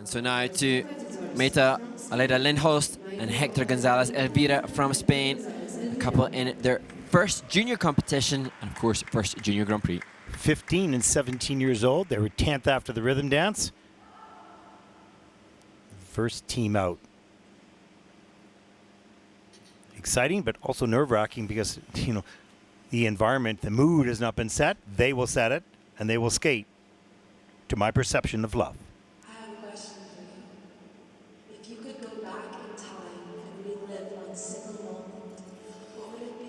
So now to Meta Aleda Lindholst and Hector Gonzalez Elvira from Spain, a couple in their first junior competition, and of course, first junior Grand Prix. 15 and 17 years old. They were 10th after the rhythm dance. First team out. Exciting, but also nerve-wracking because, you know, the environment, the mood has not been set. They will set it, and they will skate to my perception of love. I have a question for you. If you could go back in time and relive one single moment, what would it be?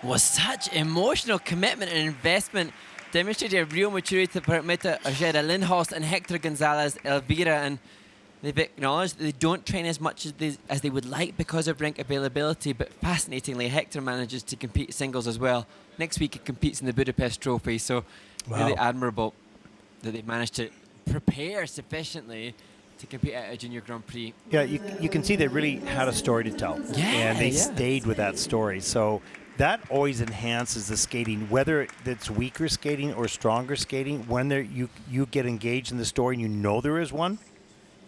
Was such emotional commitment and investment, demonstrated a real maturity for Meta OJEDA Lindholst and Hector Gonzalez Elvira, and they've acknowledged that they don't train as much as they would like because of rink availability, but fascinatingly Hector manages to compete singles as well. Next week he competes in the Budapest Trophy, so really admirable that they've managed to prepare sufficiently to compete at a junior Grand Prix. Yeah, you can see they really had a story to tell, and they stayed with that story. So that always enhances the skating, whether it's weaker skating or stronger skating. When you get engaged in the story and you know there is one,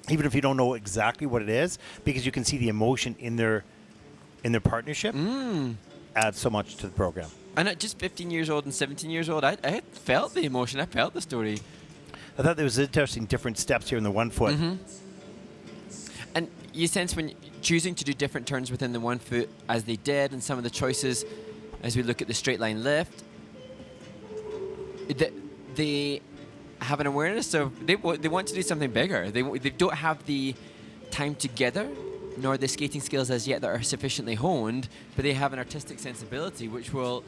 even if you don't know exactly what it is, because you can see the emotion in their partnership, adds so much to the program. And at just 15 years old and 17 years old, I felt the emotion, I felt the story. I thought there was interesting different steps here in the 1 foot. And you sense when choosing to do different turns within the 1 foot as they did, and some of the choices as we look at the straight line lift, they have an awareness of they want to do something bigger. They don't have the time together nor the skating skills as yet that are sufficiently honed, but they have an artistic sensibility which will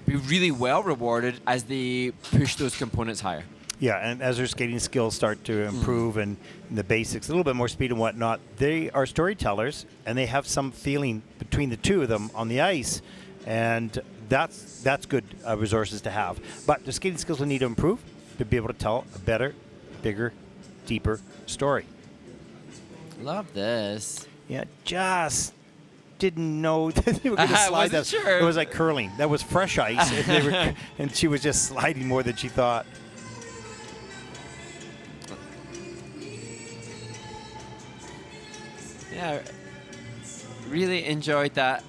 be really well rewarded as they push those components higher. Yeah, and as their skating skills start to improve and the basics, a little bit more speed and whatnot, they are storytellers, and they have some feeling between the two of them on the ice, and that's good resources to have. But the skating skills will need to improve to be able to tell a better, bigger, deeper story. Love this. Yeah, just didn't know that they were going to slide that. Sure. It was like curling. That was fresh ice, and, and she was just sliding more than she thought. Yeah, really enjoyed that,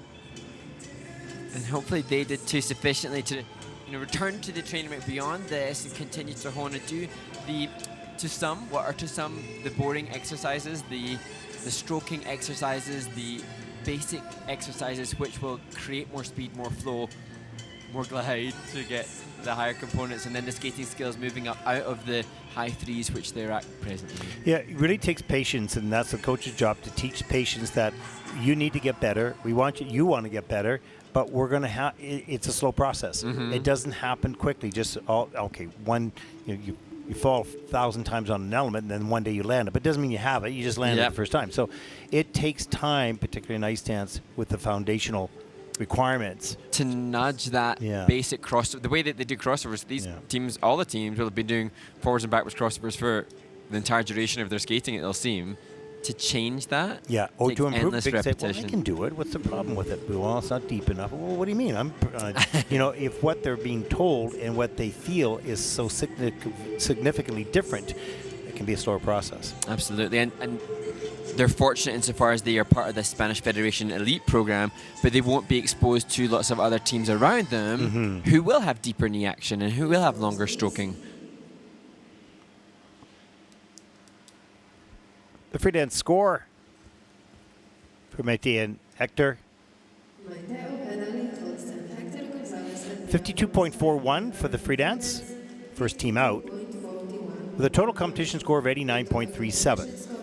and hopefully they did too, sufficiently to return to the training rate beyond this and continue to hone and do the boring exercises, the stroking exercises, the basic exercises which will create more speed, more flow, more glide to get the higher components, and then the skating skills moving up out of the high threes which they're at presently. Yeah, it really takes patience, and that's the coach's job, to teach patience that you need to get better. You want to get better, but we're going to have. It's a slow process. It doesn't happen quickly. Just you fall 1,000 times on an element, and then one day you land it. But it doesn't mean you have it. You just land it the first time. So it takes time, particularly in ice dance, with the foundational requirements to nudge that basic crossover. The way that they do crossovers, these teams, all the teams will have been doing forwards and backwards crossovers for the entire duration of their skating, it'll seem. To change that, to improve, endless repetition. Well, I can do it. What's the problem with it? Well, it's not deep enough. Well, what do you mean? I'm, if what they're being told and what they feel is so significantly different, it can be a slower process. Absolutely, and they're fortunate insofar as they are part of the Spanish Federation Elite program, but they won't be exposed to lots of other teams around them who will have deeper knee action and who will have longer stroking. The free dance score for Métis and Hector. 52.41 for the free dance, first team out, with a total competition score of 89.37.